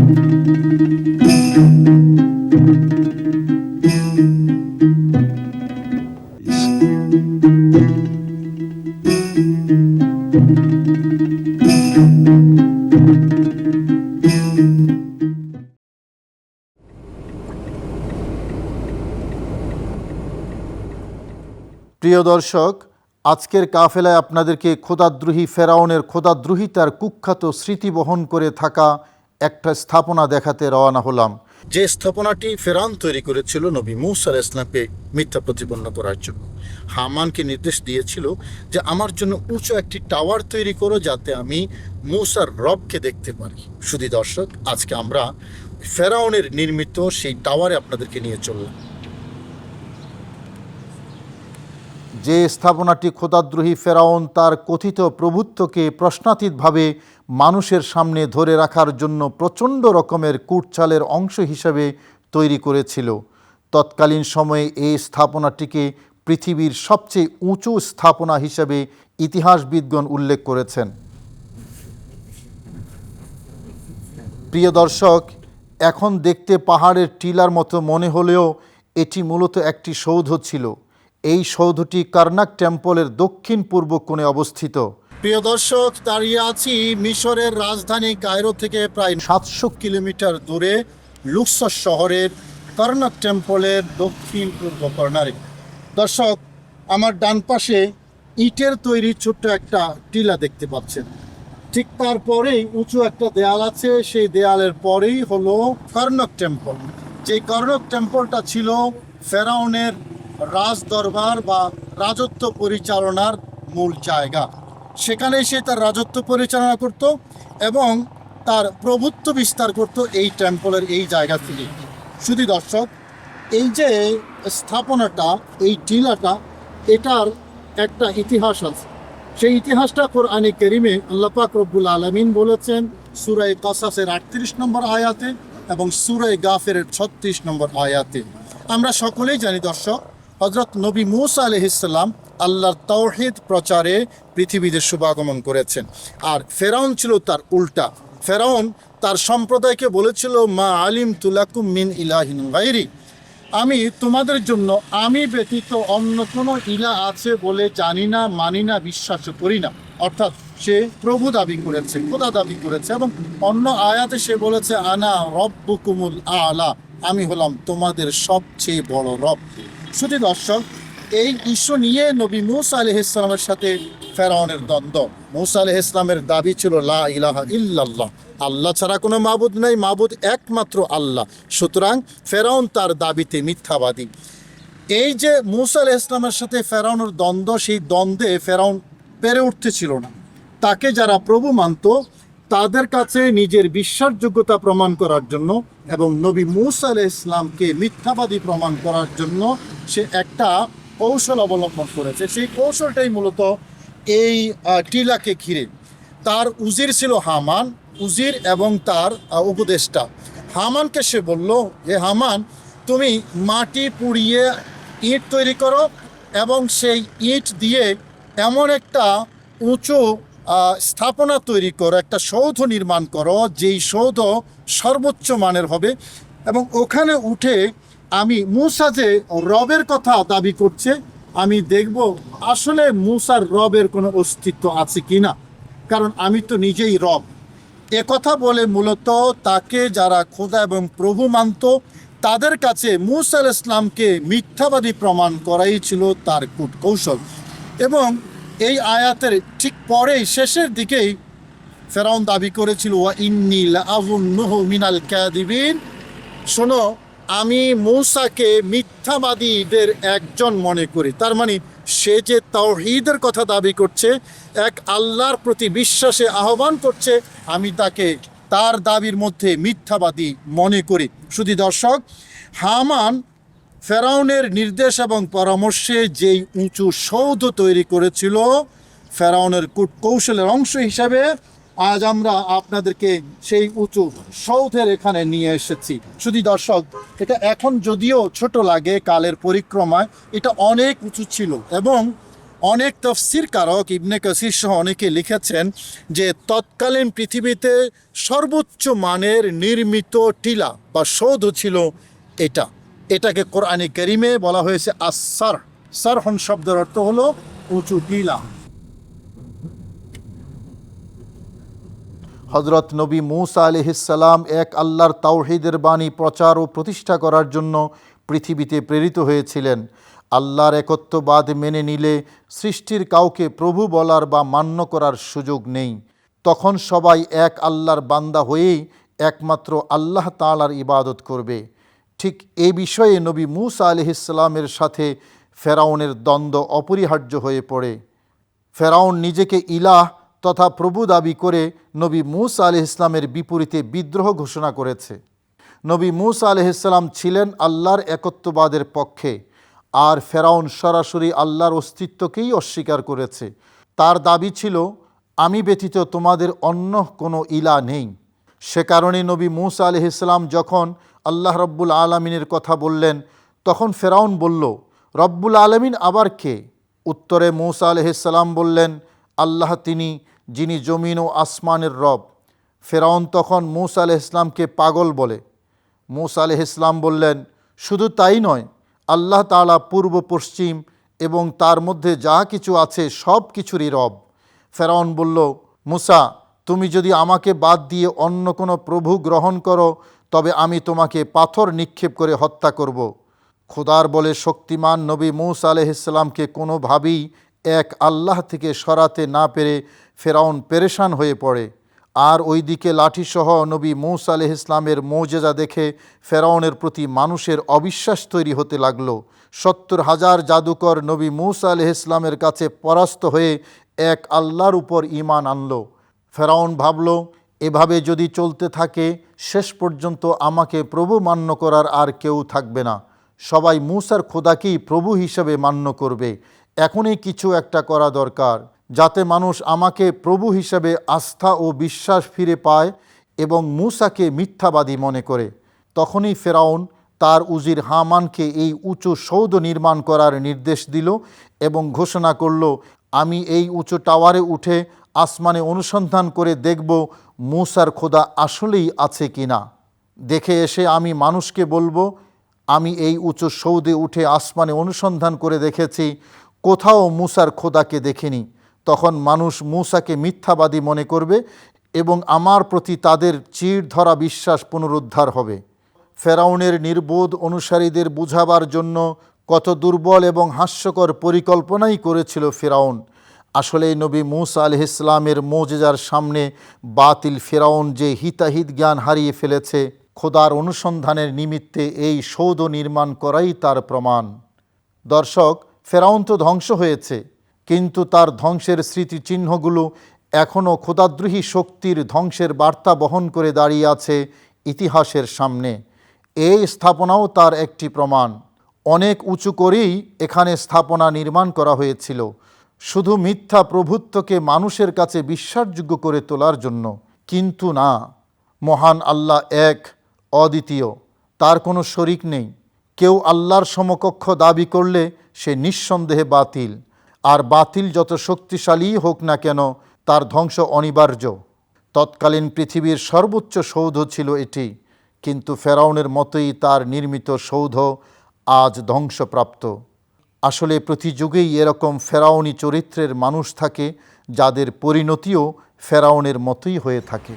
প্রিয় দর্শক, আজকের কাফেলায় আপনাদেরকে খোদাদ্রোহী ফেরাউনের খোদাদ্রোহিতার কুখ্যাত স্মৃতি বহন করে থাকা একটা স্থাপনা দেখাতে রওনা হলাম, যে স্থাপনাটি ফেরাউন তৈরি করেছিল নবী মূসা আলাইহিস সালামকে মিথ্যা প্রতিপন্ন করার জন্য। হামানকে নির্দেশ দিয়েছিল যে আমার জন্য উঁচু একটি টাওয়ার তৈরি করো, যাতে আমি মূসার রবকে দেখতে পারি। শুধু দর্শক, আজকে আমরা ফেরাউনের নির্মিত সেই টাওয়ারে আপনাদেরকে নিয়ে চললাম। যে স্থাপনাটি খোদাদ্রোহী ফেরাউন তার কথিত প্রভুত্বকে প্রশ্নাতীতভাবে মানুষের সামনে ধরে রাখার জন্য প্রচণ্ড রকমের কূটচালের অংশ হিসাবে তৈরি করেছিল, তৎকালীন সময়ে এই স্থাপনাটিকে পৃথিবীর সবচেয়ে উঁচু স্থাপনা হিসাবে ইতিহাসবিদগণ উল্লেখ করেছেন। প্রিয় দর্শক, এখন দেখতে পাহাড়ের টিলার মতো মনে হলেও এটি মূলত একটি সৌধ ছিল। এই সৌধটি কার্নাক টেম্পলের দক্ষিণ পূর্ব কোণে অবস্থিত। প্রিয় দর্শক, দাঁড়িয়ে আছি মিশরের রাজধানী কায়রো থেকে প্রায় 700 কিলোমিটার দূরে লুক্সর শহরের কার্নাক টেম্পলের দক্ষিণ পূর্ব কর্নারে। দর্শক, আমার ডান পাশে ইটের তৈরি ছোট্ট একটা টিলা দেখতে পাচ্ছেন। ঠিক তারপরেই উঁচু একটা দেয়াল আছে, সেই দেয়ালের পরেই হলো কার্নাক টেম্পল। যে কার্নাক টেম্পলটা ছিল ফেরাউনের রাজ দরবার বা রাজত্ব পরিচালনার মূল জায়গা। সেখানেই সে তার রাজত্ব পরিচালনা করত এবং তার প্রভুত্ব বিস্তার করত এই টেম্পলের এই জায়গা থেকে। শুধু দর্শক, এই যে স্থাপনাটা, এই টিলাটা, এটার একটা ইতিহাস আছে। সেই ইতিহাসটা কোরআনে কারীমে আল্লাহ পাক রব্বুল আলামিন বলেছেন সূরা কাসাসের 38 নম্বর আয়াতে এবং সূরা গাফিরের 36 নম্বর আয়াতে। আমরা সকলেই জানি দর্শক, হযরত নবী মূসা আলাইহিস সালাম আল্লাহর তাওহীদ প্রচারে পৃথিবীতে শুভাগমন করেছেন, আর ফেরাউন ছিল তার উল্টা। ফেরাউন তার সম্প্রদায়কে বলেছিল, মা আলিমতু লাকুম মিন ইলাহিন গায়রি, আমি তোমাদের জন্য আমি ব্যতীত অন্য কোনো ইলাহ আছে বলে জানি না, মানি না, বিশ্বাস করি না। অর্থাৎ সে প্রভু দাবি করেছে, খোদা দাবি করেছে, এবং অন্য আয়াতে সে বলেছে আনা রব্বুকুমুল আলা, আমি হলাম তোমাদের সবচেয়ে বড় রব। শুধু দর্শক, এই ইস্যু নিয়ে নবী মূসা আলাইহিস সালামের সাথে ফেরাউনের দ্বন্দ্ব। মূসা আলাইহিস সালামের দাবি ছিল লা ইলাহা ইল্লাল্লাহ, আল্লাহ ছাড়া কোনো মাবুদ নাই, মাবুদ একমাত্র আল্লাহ। সুতরাং ফেরাউন তার দাবিতে মিথ্যাবাদী। এই যে মূসা আলাইহিস সালামের সাথে ফেরাউনের দ্বন্দ্ব, সেই দ্বন্দ্বে ফেরাউন পেরে উঠতেছিল না। তাকে যারা প্রভু মানত তাদের কাছে নিজের বিশ্বাসযোগ্যতা প্রমাণ করার জন্য এবং নবী মূসা আলাইহিস সালামকে মিথ্যাবাদী প্রমাণ করার জন্য সে একটা কৌশল অবলম্বন করেছে। সেই কৌশলটাই মূলত এই টিলাকে ঘিরে। তার উজির ছিল হামান, উজির এবং তার উপদেষ্টা। হামানকে সে বলল, যে হামান, তুমি মাটি পুড়িয়ে ইট তৈরি করো এবং সেই ইট দিয়ে এমন একটা উঁচু স্থাপনা তৈরি করো, একটা সৌধ নির্মাণ করো, যেই সৌধ সর্বোচ্চ মানের হবে, এবং ওখানে উঠে আমি মূসা যে রবের কথা দাবি করছে, আমি দেখব আসলে মূসার রবের কোনো অস্তিত্ব আছে কিনা, কারণ আমি তো নিজেই রব। একথা বলে মূলত তাকে যারা খোদা এবং প্রভু মানত তাদের কাছে মূসা আলাইহিস সালামকে মিথ্যাবাদী প্রমাণ করাই ছিল তার কূটকৌশল। এবং এই আয়াতের ঠিক পরেই শেষের দিকেই ফেরাউন দাবি করেছিল, ওয়া ইন্নী লাআযুন্নুহু মিনাল কাযিবিন, শোনো, আমি মূসাকে মিথ্যাবাদীদের একজন মনে করি। তার মানে সে যে তাওহীদের কথা দাবি করছে, এক আল্লাহর প্রতি বিশ্বাসে আহ্বান করছে, আমি তাকে তার দাবির মধ্যে মিথ্যাবাদী মনে করি। শুধু দর্শক, হামান ফেরাউনের নির্দেশ এবং পরামর্শে যেই উঁচু সৌধ তৈরি করেছিল, ফেরাউনের কূটকৌশলের অংশ হিসাবে আজ আমরা আপনাদেরকে সেই উঁচু সৌধের এখানে নিয়ে এসেছি। শুধু দর্শক, এটা এখন যদিও ছোট লাগে, কালের পরিক্রমায় এটা অনেক উঁচু ছিল এবং অনেক তাফসীর কারক ইবনে কাসির সহ অনেকে লিখেছেন যে তৎকালীন পৃথিবীতে সর্বোচ্চ মানের নির্মিত টিলা বা সৌধ ছিল এটা। এটাকে কোরআনে কারিমে বলা হয়েছে আসসার। সারহন শব্দের অর্থ হলো উঁচু টিলা। হযরত নবী মূসা আলাইহিসসালাম এক আল্লাহর তাওহীদের বাণী প্রচার ও প্রতিষ্ঠা করার জন্য পৃথিবীতে প্রেরিত হয়েছিলেন। আল্লাহর একত্ববাদ মেনে নিলে সৃষ্টির কাউকে প্রভু বলার বা মান্য করার সুযোগ নেই। তখন সবাই এক আল্লাহর বান্দা হয়েই একমাত্র আল্লাহ তাআলার ইবাদত করবে। ঠিক এ বিষয়ে নবী মূসা আলাইহিসসালামের সাথে ফেরাউনের দ্বন্দ্ব অপরিহার্য হয়ে পড়ে। ফেরাউন নিজেকে ইলাহ তথা প্রভু দাবি করে নবী মূসা আলাইহিসসালামের বিপরীতে বিদ্রোহ ঘোষণা করেছে। নবী মূসা আলাইহিসসালাম ছিলেন আল্লাহর একত্ববাদের পক্ষে, আর ফেরাউন সরাসরি আল্লাহর অস্তিত্বকেই অস্বীকার করেছে। তার দাবি ছিল, আমি ব্যতীত তোমাদের অন্য কোনো ইলাহ নেই। সে কারণে নবী মূসা আলাইহিসসালাম যখন আল্লাহ রব্বুল আলামিনের কথা বললেন, তখন ফেরাউন বলল, রব্বুল আলামিন আবার কে? উত্তরে মূসা আলাইহিসসালাম বললেন, আল্লাহ তিনি, যিনি জমিন ও আসমানের রব। ফেরাউন তখন মূসা আলাইহিসসালামকে পাগল বলে। মূসা আলাইহিসসালাম বললেন, শুধু তাই নয়, আল্লাহ তাআলা পূর্ব পশ্চিম এবং তার মধ্যে যা কিছু আছে সব কিছুরই রব। ফেরাউন বলল, মূসা, তুমি যদি আমাকে বাদ দিয়ে অন্য কোনো প্রভু গ্রহণ করো, তবে আমি তোমাকে পাথর নিক্ষেপ করে হত্যা করব। খোদার বলে শক্তিমান নবী মূসা আলাইহিসসালামকে কোনোভাবেই এক আল্লাহ থেকে সরাতে না পেরে ফেরাউন পেরেশান হয়ে পড়ে। আর ওইদিকে লাঠিসহ নবী মূসা আলাইহিসসালামের মুজেজা দেখে ফেরাউনের প্রতি মানুষের অবিশ্বাস তৈরি হতে লাগলো। ৭০,০০০ জাদুকর নবী মূসা আলাইহিসসালামের কাছে পরাস্ত হয়ে এক আল্লাহর উপর ঈমান আনলো। ফেরাউন ভাবল, এভাবে যদি চলতে থাকে শেষ পর্যন্ত আমাকে প্রভু মান্য করার আর কেউ থাকবে না। সবাই মূসার খোদাকেই প্রভু হিসেবে মান্য করবে। এখনই কিছু একটা করা দরকার, যাতে মানুষ আমাকে প্রভু হিসেবে আস্থা ও বিশ্বাস ফিরে পায় এবং মূসাকে মিথ্যাবাদী মনে করে। তখনই ফেরাউন তার উজির হামানকে এই উঁচু সৌধ নির্মাণ করার নির্দেশ দিল এবং ঘোষণা করল, আমি এই উঁচু টাওয়ারে উঠে আসমানে অনুসন্ধান করে দেখব মূসার খোদা আসলেই আছে কিনা। দেখে এসে আমি মানুষকে বলবো, আমি এই উঁচু সৌধে উঠে আসমানে অনুসন্ধান করে দেখেছি, কোথাও মূসার খোদাকে দেখিনি। তখন মানুষ মূসাকে মিথ্যাবাদী মনে করবে এবং আমার প্রতি তাদের চিড় ধরা বিশ্বাস পুনরুদ্ধার হবে। ফেরাউনের নির্বোধ অনুসারীদের বুঝাবার জন্য কত দুর্বল এবং হাস্যকর পরিকল্পনাই করেছিল ফেরাউন। আসলে নবী মূসা আলাইহিসসালামের মুজেজার সামনে বাতিল ফেরাউন যে হিতাহিত জ্ঞান হারিয়ে ফেলেছে, খোদার অনুসন্ধানের নিমিত্তে এই সৌধ নির্মাণ করাই তার প্রমাণ। দর্শক, ফেরাউন তো ধ্বংস হয়েছে, কিন্তু তার ধ্বংসের স্মৃতিচিহ্নগুলো এখনও খোদাদ্রোহী শক্তির ধ্বংসের বার্তা বহন করে দাঁড়িয়ে আছে ইতিহাসের সামনে। এই স্থাপনাও তার একটি প্রমাণ। অনেক উঁচু করেই এখানে স্থাপনা নির্মাণ করা হয়েছিল, শুধু মিথ্যা প্রভুত্বকে মানুষের কাছে বিশ্বাসযোগ্য করে তোলার জন্য। কিন্তু না, মহান আল্লাহ এক, অদ্বিতীয়, তার কোনো শরিক নেই। কেউ আল্লাহর সমকক্ষ দাবি করলে সে নিঃসন্দেহে বাতিল, আর বাতিল যত শক্তিশালীই হোক না কেন তার ধ্বংস অনিবার্য। তৎকালীন পৃথিবীর সর্বোচ্চ সৌধ ছিল এটি, কিন্তু ফেরাউনের মতোই তার নির্মিত সৌধ আজ ধ্বংসপ্রাপ্ত। আসলে প্রতি যুগেই এরকম ফেরাউনি চরিত্রের মানুষ থাকে, যাদের পরিণতিও ফেরাউনের মতোই হয়ে থাকে।